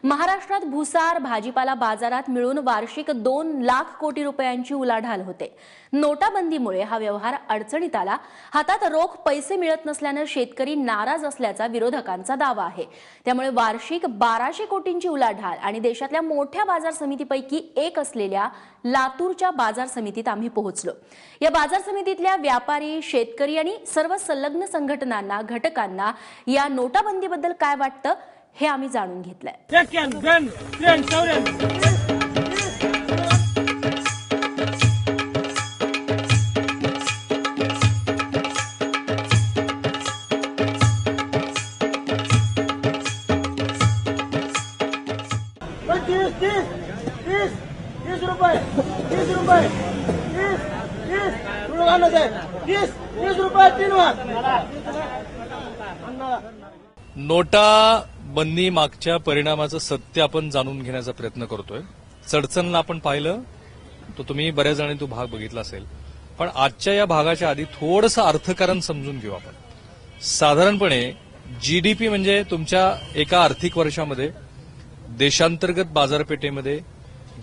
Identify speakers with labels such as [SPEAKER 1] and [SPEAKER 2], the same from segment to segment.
[SPEAKER 1] महाराष्ट्रात भुसार भाजीपाला बाजारात मिळून वार्षिक 2 लाख कोटी रुपयांची उलाढाल होते। नोटाबंदीमुळे हा व्यवहार अडचणीत आला। हातात रोख पैसे मिळत नसल्याने शेतकरी नाराज असल्याचा विरोधकांचा दावा आहे। त्यामुळे वार्षिक 1200 कोटींची उलाढाल आणि देशातल्या मोठ्या बाजार समितीपैकी एक असलेल्या लातूरच्या बाजार समितीत आम्ही पोहोचलो। या बाजार समितीतल्या व्यापारी, शेतकरी आणि सर्व संलग्न संघटनांना, घटकांना या नोटाबंदीबद्दल काय वाटतं हे आम्ही जाणून घेतलंय।
[SPEAKER 2] नोटाबंदी मागच्या परिणामाचं सत्य आपण जाणून घेण्याचा प्रयत्न करतोय। चडचणला आपण पाहिलं तो तुम्ही बऱ्याच जणांनी तो भाग बघितला असेल, पण आजच्या या भागाच्या आधी थोडंसं अर्थकारण समजून घेऊ आपण। साधारणपणे जीडीपी म्हणजे तुमच्या एका आर्थिक वर्षामध्ये देशांतर्गत बाजारपेठेमध्ये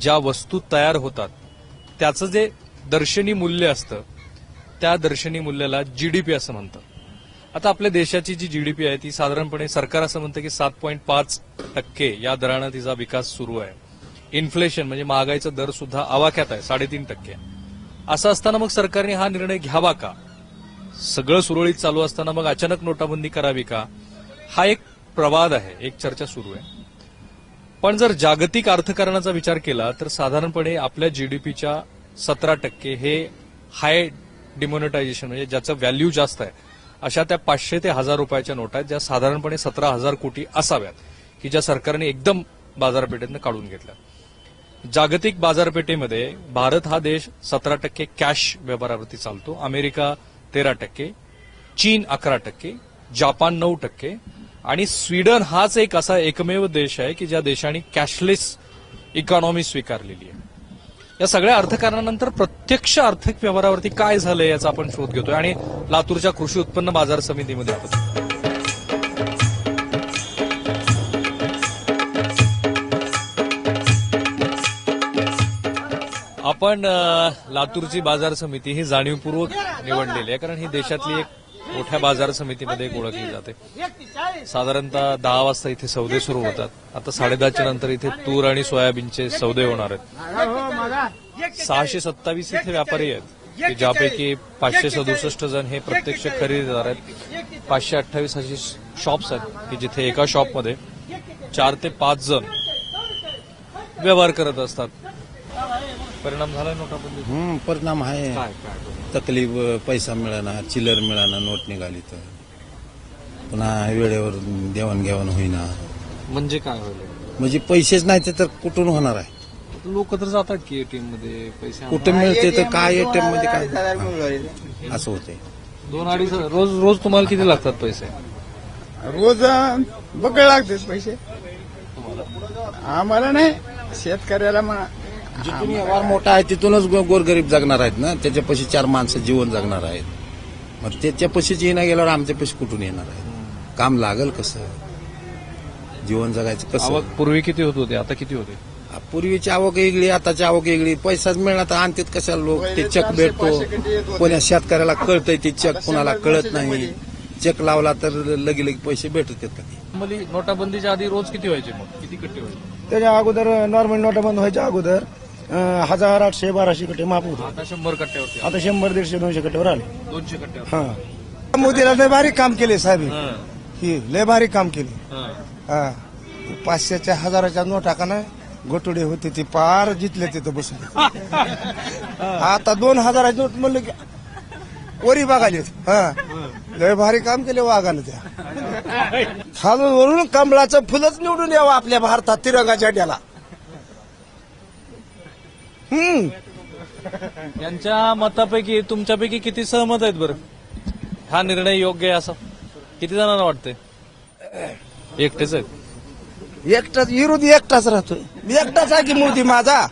[SPEAKER 2] ज्या वस्तू तयार होतात त्याचं जे दर्शनी मूल्य असतं त्या दर्शनी मूल्याला जीडीपी असं म्हणतात। आता आपल्या देशाची जी जीडीपी आहे ती साधारणपणे सरकार असं म्हणतं की 7.5% या दरानं तिचा विकास सुरू आहे। इन्फ्लेशन म्हणजे महागाईचा दर सुद्धा आवाक्यात आहे 3.5%। असं असताना मग सरकारने हा निर्णय घ्यावा का? सगळं सुरळीत चालू असताना मग अचानक नोटाबंदी करावी का? हा एक प्रवाद आहे, एक चर्चा सुरू आहे। पण जर जागतिक अर्थकारणाचा विचार केला तर साधारणपणे आपल्या जीडीपीच्या 17% हे हाय डिमॉनिटायझेशन म्हणजे ज्याचं व्हॅल्यू जास्त आहे अशा त्या 500 ते 1000 रुपयाच्या नोटा आहेत, ज्या साधारणपणे 17,000 कोटी असाव्यात, की ज्या सरकारने एकदम बाजारपेठेतनं काढून घेतल्या। जागतिक बाजारपेठेमध्ये भारत हा देश 17% कॅश व्यवहारावरती चालतो, अमेरिका 13%, चीन 11%, जापान 9% आणि स्वीडन हाच एक असा एकमेव देश आहे की ज्या देशाने कॅशलेस इकॉनॉमी स्वीकारलेली आहे। या सगळ्या अर्थकारणानंतर प्रत्यक्ष आर्थिक व्यवहारावरती काय झालंय याचा आपण शोध घेतोय आणि लातूरच्या कृषी उत्पन्न बाजार समितीमध्ये आपण लातूरची बाजार समिती ही जाणीवपूर्वक निवडलेली आहे, कारण ही देशातली एक मोठ्या बाजार समितीमध्ये एक ओळखली जाते। साधारणतः 10 वाजता इथे सौदे सुरू होतात। आता 10:30च्या नंतर इथे तूर आणि सोयाबीनचे सौदे होणार आहेत। 627 इथे व्यापारी आहेत की ज्यापैकी 567 जण हे प्रत्यक्ष खरेदीदार आहेत। 528 अशी शॉप्स आहेत की जिथे एका शॉपमध्ये 4 ते 5 जण व्यवहार करत असतात। परिणाम झालाय नोटाबंदी?
[SPEAKER 3] परिणाम आहे। तकलीफ, पैसा मिळाना, चिल्लर मिळाना, नोट निघाली तर पुन्हा वेळेवर देवाणघेवाण होईना। म्हणजे
[SPEAKER 2] काय होईल?
[SPEAKER 3] म्हणजे पैसेच नाही तर कुठून होणार आहे?
[SPEAKER 2] लोक तर जातात की एटीएम मध्ये पैसे
[SPEAKER 3] कुठे मिळते तर काय एटीएम मध्ये काय असं होतंय।
[SPEAKER 2] 2-2.5 रोज तुम्हाला किती लागतात पैसे?
[SPEAKER 4] रोज बकळ लागतात पैसे आम्हाला, नाही शेतकऱ्याला म्हणा।
[SPEAKER 3] जिथून व्यवहार मोठा आहे तिथूनच गोरगरीब जगणार आहेत ना, त्याच्यापाशी 4 माणसं जीवन जगणार आहेत। मग त्याच्यापाशीच येणं गेल्यावर आमच्यापाशी कुठून येणार आहे? काम लागल कसं? जीवन जगायचं कसं?
[SPEAKER 2] आवक पूर्वी किती होत होते, आता किती होते?
[SPEAKER 3] पूर्वीची आवक वेगळी, आताची आवक वेगळी। पैसाच मिळणार तर आणतात कशाला लोक? ते चेक भेटतो, कोण्या शेतकऱ्याला कळतंय ते चेक, कुणाला कळत नाही। चेक लावला तर लगे पैसे भेटतात कधी।
[SPEAKER 2] नोटाबंदीच्या आधी रोज किती व्हायचे, मग किती कट्टे व्हायचे?
[SPEAKER 4] त्याच्या अगोदर नॉर्मल नोटा बंद व्हायच्या अगोदर 1800-1200 कट्टे माप होते।
[SPEAKER 2] आता 100 कट्ट्यावरती,
[SPEAKER 4] आता 100-150-200 कट्ट्यावर आले।
[SPEAKER 2] 200 कट्ट्यावर।
[SPEAKER 4] हा, मोदीला लय भारी काम केले साहेब, ही लय भारी काम केले। हा, 500च्या 1000च्या नोटा का नाही गोटुडे होते ते पार जितले तिथं बसून। आता 2000ची नोट म्हणलं की वरी बघाले। हा, लय भारी काम केले वाघानं त्या। खालून वरून कमळाचं फुलच निवडून यावं आपल्या भारतात तिरंगा झेंड्याला।
[SPEAKER 2] यांच्या मतापैकी तुमच्यापैकी किती सहमत आहेत बरं? हा निर्णय योग्य आहे असं किती जणांना वाटतंय? एकटेच आहेत?
[SPEAKER 4] एकटाच विरोधी एकटाच राहतोय। एकटाच आहे की मोदी माझा?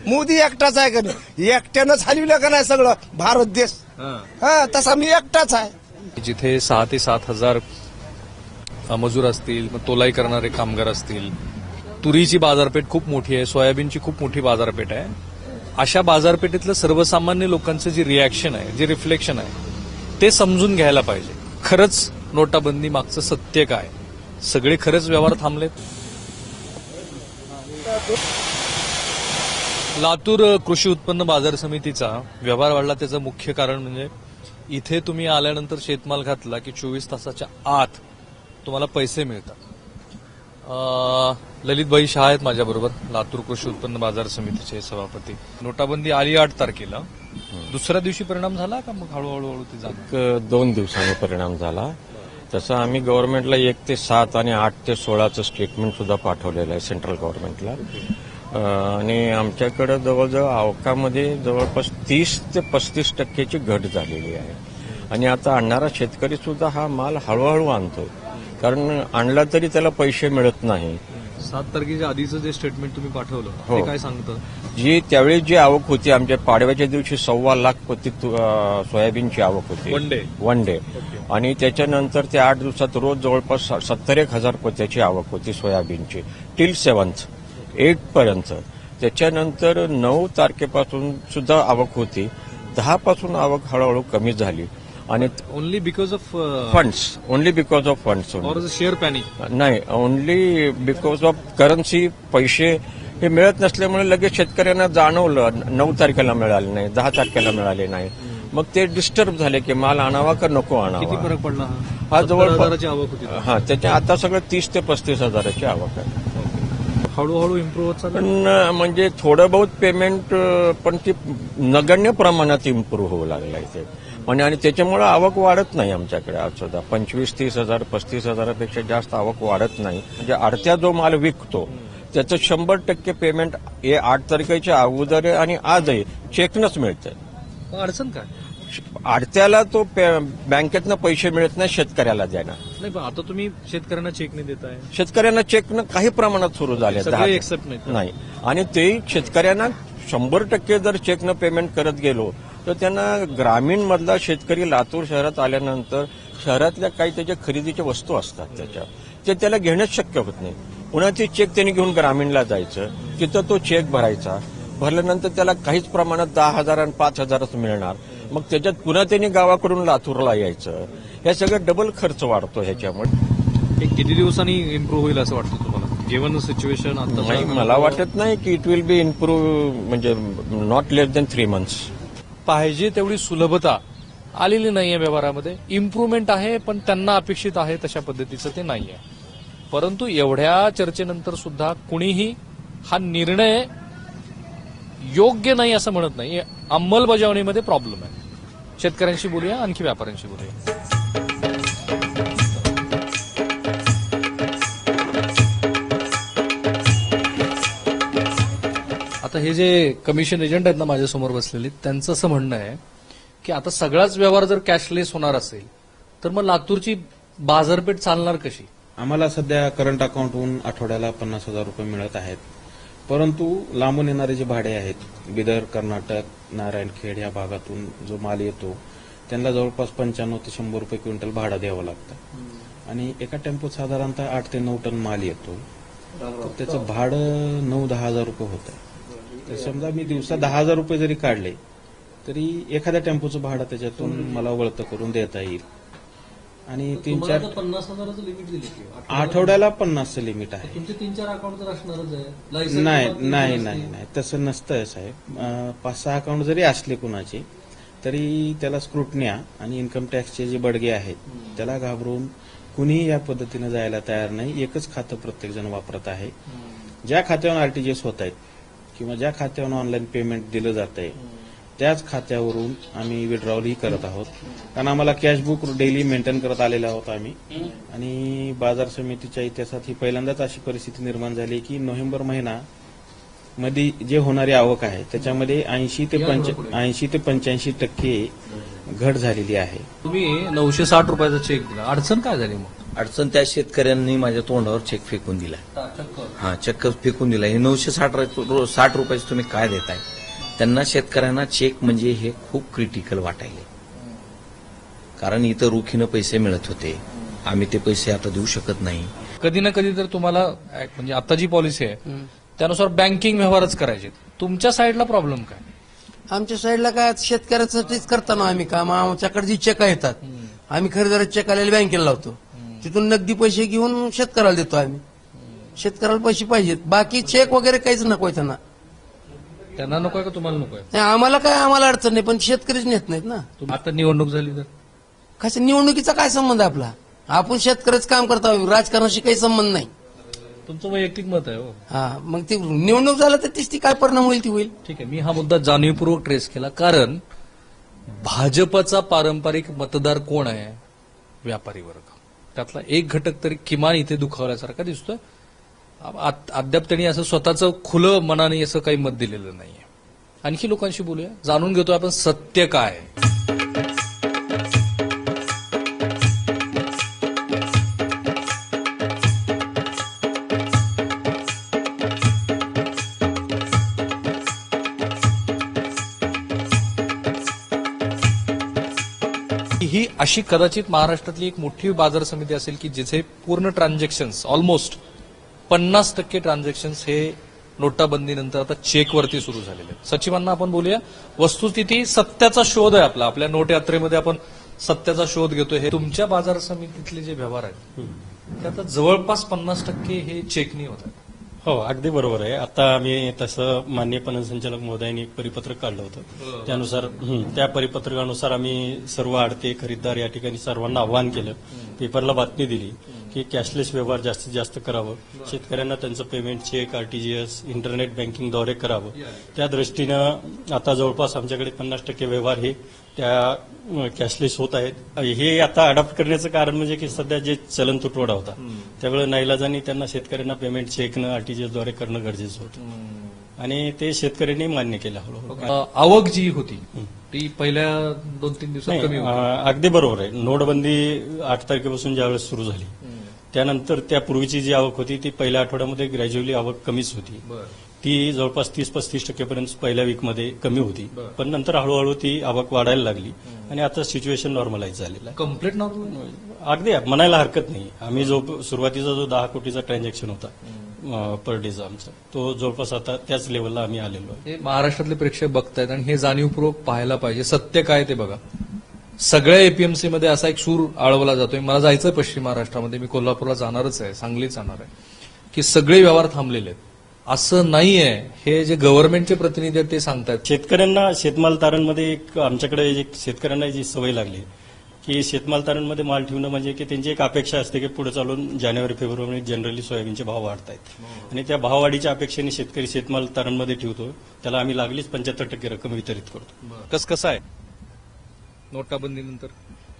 [SPEAKER 4] मोदी एकटाच आहे का नाही? एकट्यानंच हलविलं का नाही सगळं भारत देश? हा, तसा मी एकटाच आहे।
[SPEAKER 2] जिथे 6 ते 7 हजार मजूर असतील, तोलाई करणारे कामगार असतील, तुरीची बाजारपेठ खूप मोठी आहे, सोयाबीनची खूप मोठी बाजारपेठ आहे. अशा बाजारपेठेतलं सर्वसामान्य लोकांचं जे रिॲक्शन आहे, जे रिफ्लेक्शन आहे, ते समजून घ्यायला पाहिजे. खरंच नोटाबंदी मागचं सत्य काय? सगळे खरेच व्यवहार थांबलेत? लातूर कृषी उत्पन्न बाजार समितीचा व्यवहार वाढला त्याचं मुख्य कारण म्हणजे इथे तुम्ही आल्यानंतर शेतमाल घातला की 24 तासाच्या आत तुम्हाला पैसे मिळतात. ललितभाई शाह आहेत माझ्याबरोबर, लातूर कृषी उत्पन्न बाजार समितीचे सभापती. नोटाबंदी आली 8 तारखेला, दुसऱ्या दिवशी परिणाम झाला का मग हळूहळू ते झालं?
[SPEAKER 5] 2 दिवसांनी परिणाम झाला. तसं आम्ही गव्हर्नमेंटला 1 ते 7 आणि 8 ते 16चं स्टेटमेंट सुद्धा पाठवलेलं आहे सेंट्रल गव्हर्नमेंटला. आणि आमच्याकडे जवळजवळ आवकामध्ये जवळपास 30 ते 35% घट झालेली आहे. आणि आता आणणारा शेतकरी सुद्धा हा माल हळूहळू आणतोय, कारण आणला तरी त्याला पैसे मिळत नाही.
[SPEAKER 2] 7 तारखेच्या आधीचं जे स्टेटमेंट तुम्ही पाठवलं
[SPEAKER 5] हो.
[SPEAKER 2] ते काय सांगतं?
[SPEAKER 5] त्यावेळी जी आवक होती आमच्या पाडव्याच्या दिवशी 1.25 लाख पोती सोयाबीनची आवक होती वन डे. आणि त्याच्यानंतर त्या 8 दिवसात रोज जवळपास 70,000 पोत्याची आवक होती सोयाबीनची टिल 8 पर्यंत. त्याच्यानंतर 9 तारखेपासून सुद्धा आवक होती. 10 पासून आवक हळूहळू कमी झाली. आणि
[SPEAKER 2] ओनली बिकॉज ऑफ
[SPEAKER 5] फंड्स
[SPEAKER 2] और शेअर पॅनिक?
[SPEAKER 5] नाही, ओनली बिकॉज ऑफ करन्सी. पैसे हे मिळत नसल्यामुळे लगेच शेतकऱ्यांना जाणवलं. 9 तारखेला मिळाले नाही, 10 तारखेला मिळाले नाही. मग ते डिस्टर्ब झाले की माल आणावा का नको आणावा.
[SPEAKER 2] किती फरक पडला?
[SPEAKER 5] हा जवळपास
[SPEAKER 2] आवक होती.
[SPEAKER 5] त्याच्या आता सगळं 30 ते 35,000ची आवक आहे.
[SPEAKER 2] हळूहळू इम्प्रूव्ह होत चाललं.
[SPEAKER 5] पण म्हणजे थोडं बहुत पेमेंट, पण ती नगण्य प्रमाणात इम्प्रूव्ह होऊ लागलाय ते. आणि त्याच्यामुळे आवक वाढत नाही आमच्याकडे आज सुद्धा. 25-30,000 35,000पेक्षा जास्त आवक वाढत नाही. म्हणजे आडत्या जो माल विकतो त्याचं 100% पेमेंट 8 तारखेच्या अगोदर आणि आजही चेकनंच मिळतं.
[SPEAKER 2] अडचण काय?
[SPEAKER 5] आडत्याला तो बँकेतनं पैसे मिळत नाही शेतकऱ्याला द्यायला.
[SPEAKER 2] नाही, पण आता तुम्ही शेतकऱ्यांना चेक नाही देताय.
[SPEAKER 5] शेतकऱ्यांना चेकनं काही प्रमाणात सुरू झाले,
[SPEAKER 2] सगळे एक्सेप्ट नाही.
[SPEAKER 5] आणि तेही शेतकऱ्यांना 100% जर चेकनं पेमेंट करत गेलो तर त्यांना ग्रामीण मधला शेतकरी लातूर शहरात आल्यानंतर शहरातल्या काही त्याच्या खरेदीच्या वस्तू असतात ते त्याला घेणंच शक्य होत नाही. पुन्हा ते चेक त्यांनी घेऊन ग्रामीणला जायचं, तिथं तो चेक भरायचा. भरल्यानंतर त्याला काहीच प्रमाणात 10,000 आणि 5,000च मिळणार. मग त्याच्यात पुन्हा त्यांनी गावाकडून लातूरला यायचं. हे सगळं डबल खर्च वाढतो ह्याच्यामुळे.
[SPEAKER 2] हे किती दिवसांनी इम्प्रूव्ह होईल असं वाटतं तुम्हाला, गिव्हन सिच्युएशन आता?
[SPEAKER 5] नाही, मला वाटत नाही की इट विल बी इम्प्रूव्ह, म्हणजे नॉट लेस दॅन 3 months.
[SPEAKER 2] पाहिजे तेवढी सुलभता आलेली नाहीये व्यवहारामध्ये. इम्प्रूव्हमेंट आहे, पण त्यांना अपेक्षित आहे तशा पद्धतीचं ते नाहीये. परंतु एवढ्या चर्चेनंतर सुद्धा कुणीही हा निर्णय योग्य नाही असं म्हणत नाही. अंमलबजावणीमध्ये प्रॉब्लेम आहे. शेतकऱ्यांशी बोलूया, आणखी व्यापाऱ्यांशी बोलूया. आता हे जे कमिशन एजंट आहेत ना माझ्यासमोर बसलेले, त्यांचं असं म्हणणं आहे की आता सगळाच व्यवहार जर कॅशलेस होणार असेल तर मग लातूरची बाजारपेठ चालणार कशी?
[SPEAKER 6] आम्हाला सध्या करंट अकाउंटहून आठवड्याला 50,000 रुपये मिळत आहेत. परंतु लांबून येणारे जे भाडे आहेत, बिदर, कर्नाटक, नारायणखेड या भागातून जो माल येतो त्यांना जवळपास 95 ते 100 रुपये क्विंटल भाडं द्यावं लागतं. आणि एका टेम्पोत साधारणतः 8 ते 9 टन माल येतो. तर त्याचं भाडं 9-10 हजार रुपये होतं. तर समजा मी दिवसा 10,000 रुपये जरी काढले तरी एखाद्या टेम्पोचं भाडं त्याच्यातून मला वळतं करून देता येईल. आणि 3-4
[SPEAKER 2] 50,000चं लिमिट दिले
[SPEAKER 6] आठवड्याला 50चं लिमिट आहे.
[SPEAKER 2] तुमचे 3-4 अकाउंट तर असणारच आहे.
[SPEAKER 6] नाही तसं नसतं साहेब. 5-6 अकाउंट जरी असले कुणाचे तरी त्याला स्क्रुटन्या आणि इन्कम टॅक्सचे जे बडगे आहेत त्याला घाबरून कुणीही या पद्धतीनं जायला तयार नाही. एकच खातं प्रत्येक जण वापरत आहे. ज्या खात्यावर आरटीजीएस होत आहेत किंवा ज्या खात्यावर ऑनलाईन पेमेंट दिलं जात आहे त्याच खात्यावरून आम्ही विड्रॉवलही करत आहोत. कारण आम्हाला कॅशबुक डेली मेंटेन करत आलेलो आहोत आम्ही. आणि बाजार समितीच्या इतिहासात ही पहिल्यांदाच अशी परिस्थिती निर्माण झाली की नोव्हेंबर महिना मध्ये जे होणारी आवक आहे त्याच्यामध्ये 80 ते 85% घट झालेली आहे.
[SPEAKER 2] तुम्ही 960 रुपयाचा चेक दिला, अडचण काय झाली मग?
[SPEAKER 7] अडचण त्या शेतकऱ्यांनी माझ्या तोंडावर चेक फेकून दिला. हा, चक्क फेकून दिला. हे 960 रुपयाचे तुम्ही काय देताय? त्यांना शेतकऱ्यांना चेक म्हणजे हे खूप क्रिटिकल वाटायले. कारण इथं रोखीनं पैसे मिळत होते, आम्ही ते पैसे आता देऊ शकत नाही.
[SPEAKER 2] कधी ना कधी तर तुम्हाला म्हणजे आता जी पॉलिसी आहे त्यानुसार बँकिंग व्यवहारच करायचे. तुमच्या साईडला प्रॉब्लेम काय?
[SPEAKER 8] आमच्या साईडला काय शेतकऱ्यांसाठीच करताना आम्ही काम. आमच्याकडे जी चेक येतात आम्ही खरेदीदार चेक आलेले बँकेला लावतो, तिथून नगदी पैसे घेऊन शेतकऱ्याला देतो आम्ही. शेतकऱ्याला पैसे पाहिजेत, बाकी चेक वगैरे काहीच नकोय त्यांना.
[SPEAKER 2] त्यांना नकोय का तुम्हाला नकोय?
[SPEAKER 8] नाही, आम्हाला काय आम्हाला अडचण नाही, पण शेतकरीच नेत नाहीत ना.
[SPEAKER 2] आता निवडणूक झाली तर
[SPEAKER 8] कशा निवडणुकीचा काय संबंध आहे आपला? आपण शेतकऱ्याच काम करतो, राजकारणाशी काही संबंध नाही.
[SPEAKER 2] तुमचं वैयक्तिक मत आहे. हो
[SPEAKER 8] हा, मग ती निवडणूक झालं तर तीच ती काय परिणाम होईल ती होईल.
[SPEAKER 2] ठीक आहे. मी हा मुद्दा जाणीवपूर्वक ट्रेस केला कारण भाजपचा पारंपरिक मतदार कोण आहे? व्यापारी वर्ग. त्यातला एक घटक तरी किमान इथे दुखावल्यासारखा दिसतोय. अद्याप त्यांनी असं स्वतःचं खुलं मनाने असं काही मत दिलेलं नाहीये. आणखी लोकांशी बोलूया, जाणून घेतो आपण सत्य काय आहे. ही अशी कदाचित महाराष्ट्रातली एक मोठी बाजार समिती असेल की जिथे पूर्ण ट्रान्झॅक्शन्स ऑलमोस्ट 50% ट्रान्झॅक्शन्स हे नोटाबंदीनंतर आता चेकवरती सुरू झालेले आहेत. सचिवांना आपण बोलूया. वस्तुस्थिती सत्याचा शोध आहे आपल्या नोट यात्रेमध्ये आपण सत्याचा शोध घेतोय. हे तुमच्या बाजार समितीतले जे व्यवहार आहेत ते आता जवळपास 50% हे चेकनी होत आहेत.
[SPEAKER 9] हो, अगदी बरोबर आहे. आता आम्ही तसं माननीय पणन संचालक महोदयांनी एक परिपत्रक काढलं होतं. त्यानुसार त्या परिपत्रकानुसार आम्ही सर्व आडते खरीददार या ठिकाणी सर्वांना आवाहन केलं, पेपरला बातमी दिली की कॅशलेस व्यवहार जास्तीत जास्त करावं, शेतकऱ्यांना त्यांचं पेमेंट चेक, आरटीजीएस, इंटरनेट बँकिंगद्वारे करावं. त्या दृष्टीनं आता जवळपास आमच्याकडे 50% व्यवहार हे त्या कॅशलेस होत आहेत. हे आता अडॉप्ट करण्याचं कारण म्हणजे की सध्या जे चलन तुटवडा होता त्यावेळेला नाईलाजाने त्यांना शेतकऱ्यांना पेमेंट चेकनं आरटीजीएसद्वारे करणं गरजेचं होतं आणि ते शेतकऱ्यांनी मान्य केलं हळूहळू.
[SPEAKER 2] आवक जी होती ती पहिल्या 2-3 दिवसात कमी होती.
[SPEAKER 9] अगदी बरोबर आहे. नोटबंदी 8 तारखेपासून ज्यावेळेस सुरू झाली त्यानंतर त्यापूर्वीची जी आवक होती ती पहिल्या आठवड्यामध्ये ग्रॅज्युअली आवक कमीच होती. ती जवळपास 30-35% पर्यंत पहिल्या वीकमध्ये कमी होती, पण नंतर हळूहळू ती आवक वाढायला लागली आणि आता सिच्युएशन नॉर्मलाइज झालेलं आहे.
[SPEAKER 2] कम्प्लीट नॉर्मल
[SPEAKER 9] अगदी म्हणायला हरकत नाही. आम्ही सुरुवातीचा जो 10 कोटीचा ट्रान्झॅक्शन होता पर डेचा आमचा, तो जवळपास आता त्याच लेवलला आम्ही आलेलो आहे.
[SPEAKER 2] हे महाराष्ट्रातले प्रेक्षक बघतायत आणि हे जाणीवपूर्वक पाहायला पाहिजे. सत्य काय ते बघा. सगळ्या एपीएमसी मध्ये असा एक सूर आळवला जातोय. मला जायचंय पश्चिम महाराष्ट्रामध्ये, मी कोल्हापूरला जाणारच आहे, सांगलीत जाणार आहे, की सगळे व्यवहार थांबलेले आहेत. असं नाहीये. हे जे गव्हर्नमेंटचे प्रतिनिधी आहेत ते सांगतात.
[SPEAKER 9] शेतकऱ्यांना शेतमाल तारांमध्ये एक आमच्याकडे एक शेतकऱ्यांना जी सवय लागली की शेतमाल तारांमध्ये माल ठेवणं म्हणजे की त्यांची एक अपेक्षा असते की पुढे चालून जानेवारी फेब्रुवारी जनरली सोयाबीनचे भाव वाढत आहेत आणि त्या भाववाढीच्या अपेक्षेने शेतकरी शेतमाल तारांमध्ये ठेवतो. त्याला आम्ही लागलीच 75% रक्कम वितरित करतो.
[SPEAKER 2] कसं आहे नोटाबंदीनंतर?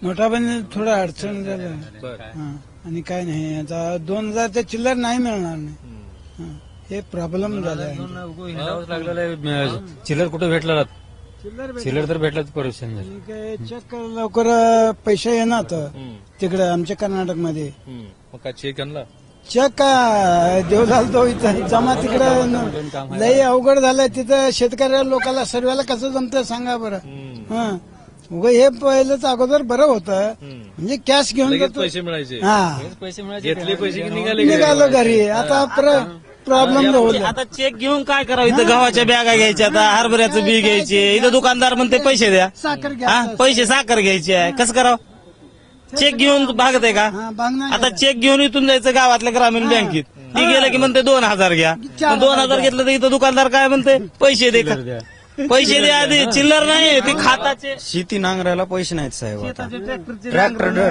[SPEAKER 10] नोटाबंदी थोडं अडचण झालं आणि काय नाही, आता 2000 चिल्लर नाही मिळणार नाही, हे प्रॉब्लेम झाला.
[SPEAKER 11] चिल्लर कुठे भेटला? चिल्लर तर भेटला परेशान झाली.
[SPEAKER 10] चेक लवकर पैसे येणार तिकडे आमच्या कर्नाटकमध्ये.
[SPEAKER 2] मग काय चेक आणला?
[SPEAKER 10] चेक का देवलाल तो इथं जमा तिकडे लई अवघड झालंय. तिथं शेतकऱ्या लोकांना सर्वाला कसं जमतं सांगा बरं. हे पहिलंच अगोदर बरं होतं, म्हणजे कॅश घेऊन जातो,
[SPEAKER 2] पैसे मिळायचे.
[SPEAKER 11] पैसे मिळाले,
[SPEAKER 2] घेतले पैसे
[SPEAKER 10] निघालो घरी. आता प्रॉब्लेम होईल.
[SPEAKER 11] आता चेक घेऊन काय करावं? इथं गव्हाच्या बॅगा घ्यायच्या, आता हरभऱ्याचं बी घ्यायचे, इथं दुकानदार म्हणते पैसे द्या,
[SPEAKER 10] साखर घ्या,
[SPEAKER 11] पैसे साखर घ्यायची आहे, कसं करावं? चेक घेऊन भागत आहे का? आता चेक घेऊन इथून जायचं गावातल्या ग्रामीण बँकेत, ती गेलं की म्हणते 2000 घ्या. 2000 घेतलं तर इथं दुकानदार काय म्हणते? पैसे दे का? पैसे द्या आधी, चिल्लर नाही ते खाताचे.
[SPEAKER 12] शेती नांगरायला पैसे नाहीत साहेब. आता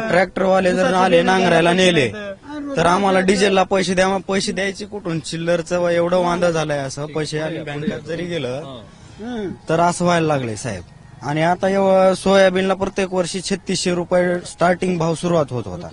[SPEAKER 12] ट्रॅक्टरवाले जर आले नांगरायला नेले तर आम्हाला डिझेलला पैसे द्या. मग पैसे द्यायचे कुठून? चिल्लरचं एवढं वांदा झालंय. असं पैसे आले बँकेत जरी गेलं तर असं व्हायला लागलंय साहेब. आणि आता सोयाबीनला प्रत्येक वर्षी 3600 रुपये स्टार्टिंग भाव सुरुवात होत होता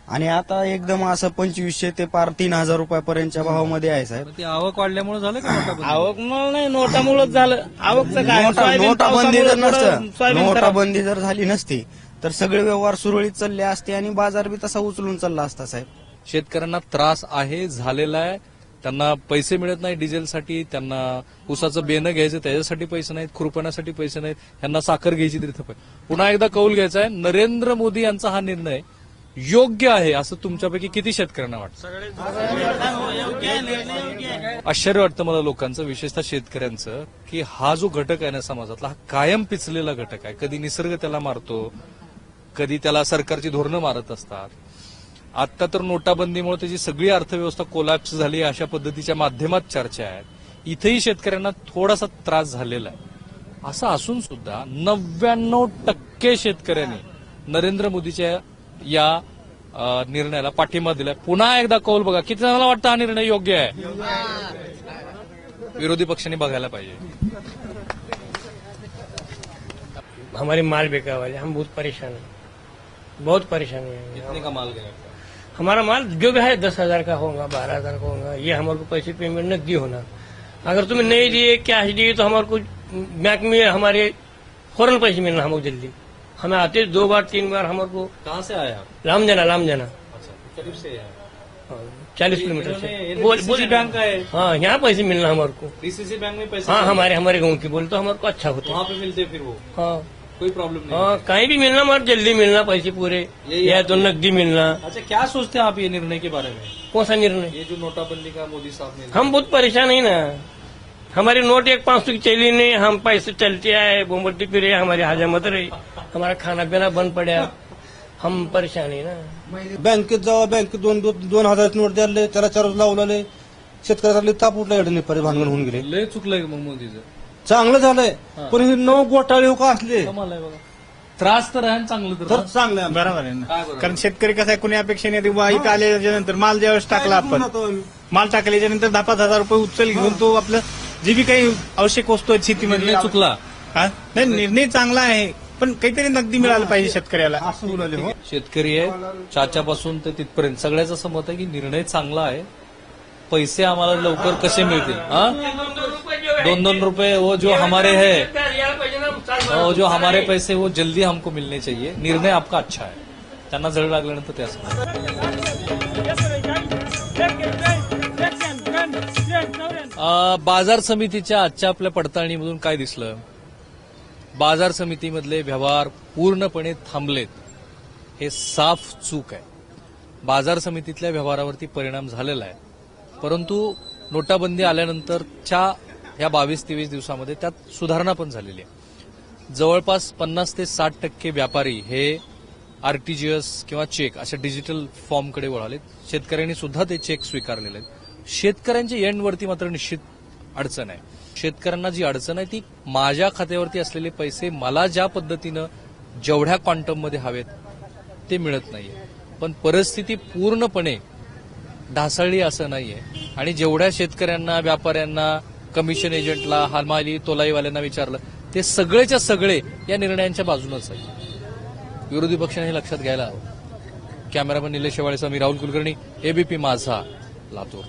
[SPEAKER 12] आणि आता एकदम असं 2500 ते पार 3000 रुपयापर्यंतच्या भावामध्ये आहे साहेब.
[SPEAKER 2] ती आवक वाढल्यामुळे झालं का?
[SPEAKER 11] आवक नाही, नोटामुळेच झालं. आवकचं काय?
[SPEAKER 12] नोटाबंदी जर नसतं, नोटाबंदी जर झाली नसती तर सगळे व्यवहार सुरळीत चालले असते आणि बाजार बी तसा उचलून चालला असता साहेब.
[SPEAKER 2] शेतकऱ्यांना त्रास आहे, झालेला आहे. त्यांना पैसे मिळत नाही डिझेलसाठी, त्यांना ऊसाचं बेनं घ्यायचं त्याच्यासाठी पैसे नाहीत, खुरपण्यासाठी पैसे नाहीत, यांना साखर घ्यायची तरी पुन्हा एकदा कौल घ्यायचा आहे. नरेंद्र मोदी यांचा हा निर्णय योग्य आहे असं तुमच्यापैकी किती शेतकऱ्यांना वाटतं? आश्चर्य वाटतं मला लोकांचं, विशेषतः शेतकऱ्यांचं, की हा जो घटक आहे ना समाजातला, हा कायम पिचलेला घटक आहे. कधी निसर्ग त्याला मारतो, कधी त्याला सरकारची धोरणं मारत असतात. आता तर नोटाबंदीमुळे त्याची सगळी अर्थव्यवस्था कोलॅप्स झाली अशा पद्धतीच्या माध्यमात चर्चा आहेत. इथेही शेतकऱ्यांना थोडासा त्रास झालेला आहे. असं असून सुद्धा 99% शेतकऱ्यांनी नरेंद्र मोदीच्या या निर्णयाला पाठिंबा दिलाय. पुन्हा एकदा कौल बघा, किती जणांना वाटतं हा निर्णय योग्य आहे? विरोधी पक्षांनी बघायला पाहिजे.
[SPEAKER 13] हमारे माल बिका वाले हम बहुत परेशान हैं, बहुत परेशान हैं.
[SPEAKER 2] कितने का माल गया?
[SPEAKER 13] हमारा माल जो भी है 10,000 का होगा, 12,000 का होगा. ये हमारे को पैसे पेमेंट नकदी होना. अगर तुम्हें नहीं दिए, कैश दिए, तो हमारे को बैंक में हमारे फौरन पैसे मिलना. हमको जल्दी, हमें आते 2 बार 3 बार हमारे को.
[SPEAKER 2] कहाँ से आया?
[SPEAKER 13] लामजाना
[SPEAKER 2] करीब से है.
[SPEAKER 13] 40 किलोमीटर से.
[SPEAKER 2] डीसीसी बैंक का है.
[SPEAKER 13] हाँ, यहाँ पैसे मिलना हमारे को.
[SPEAKER 2] डीसीसी बैंक में पैसे?
[SPEAKER 13] हाँ, हमारे गाँव की बोल तो हमारे को अच्छा होता है.
[SPEAKER 2] वहाँ पे मिलते फिर वो?
[SPEAKER 13] हाँ,
[SPEAKER 2] कोई प्रॉब्लम नहीं?
[SPEAKER 13] हाँ, कहीं भी मिलना, हमारे जल्दी मिलना पैसे पूरे, या तो नकदी मिलना.
[SPEAKER 2] अच्छा, क्या सोचते हैं आप ये निर्णय के बारे में?
[SPEAKER 13] कौन सा निर्णय?
[SPEAKER 2] ये जो नोटाबंदी का मोदी साहब ने,
[SPEAKER 13] हम बहुत परेशान है ना. हमारी नोट 1 500 की चली नहीं, हम पैसे चलते आए, बोमबट्टी फिरे, हमारी हजामत रही, हमारा खाना पीना बंद पड़ा. हम परेशान आहे ना.
[SPEAKER 4] बँकेत जावा, बँकेत 2,000 नोट द्यायला, त्याला 4 लावलेले. शेतकऱ्याला ताप उठला, एवढे निपारी भांडण होऊन गेले.
[SPEAKER 2] लय चुकलंय मग मोदीचं.
[SPEAKER 4] चांगलं झालंय, पण हे 9 घोटाळे हो का असले.
[SPEAKER 2] कमाल आहे बघा. त्रास तर आहे, चांगलं तर
[SPEAKER 4] चांगलं आहे.
[SPEAKER 14] बरोबर आहे ना.
[SPEAKER 2] काय बरोबर?
[SPEAKER 14] कारण शेतकरी कसा आहे, कोणी अपेक्षा नाही बुवा इथं आल्याच्या नंतर माल ज्यावेळेस टाकला आपण, माल टाकल्याच्या नंतर 10-5 हजार रुपये उचल घेऊन तो आपलं जे बी काही आवश्यक वस्तू आहेत शेतीमध्ये
[SPEAKER 2] निर्णय चुकला.
[SPEAKER 14] हा? नाही, निर्णय चांगला आहे, पण काहीतरी नगदी मिळालं पाहिजे शेतकऱ्याला.
[SPEAKER 4] असं बोलाले हो.
[SPEAKER 2] शेतकरी आहे चाच्यापासून ते तिथपर्यंत सगळ्याचं असं मत आहे की निर्णय चांगला आहे. पैसे आम्हाला लवकर कसे मिळतील? 2-2 रुपये वो जो हमारे है, वो जो हमारे पैसे वो जल्दी हमको मिलने चाहिए. निर्णय आपका अच्छा है. त्यांना जळ लागल्यानंतर ते असं. बाजार समितीच्या आजच्या आपल्या पडताळणीमधून काय दिसलं? बाजार समितीमधले व्यवहार पूर्णपणे थांबलेत. हे साफ चूक आहे. बाजार समितीतल्या व्यवहारावरती परिणाम झालेला आहे, परंतु नोटाबंदी आल्यानंतरच्या या 22-23 दिवसामध्ये त्यात सुधारणा पण झालेली आहे. जवळपास 50 ते 60% व्यापारी हे आरटीजीएस किंवा चेक अशा डिजिटल फॉर्मकडे वळालेत. शेतकऱ्यांनी सुद्धा ते चेक स्वीकारलेले आहेत. शेतकऱ्यांच्या एंडवरती मात्र निश्चित अडचण आहे. शेतकऱ्यांना जी अडचण आहे ती माझ्या खात्यावरती असलेले पैसे मला ज्या पद्धतीनं जेवढ्या क्वांटममध्ये हवेत ते मिळत नाहीये. पण परिस्थिती पूर्णपणे ढासळली असं नाहीये. आणि जेवढ्या शेतकऱ्यांना, व्यापाऱ्यांना, कमिशन एजंटला, हमाली तोलाईवाल्यांना विचारलं, ते सगळेच्या सगळे या निर्णयांच्या बाजूनच आहे. विरोधी पक्षाने हे लक्षात घ्यायला हवं. कॅमेरामन निलेश शेवाळेसह मी राहुल कुलकर्णी, एबीपी माझा, लातूर.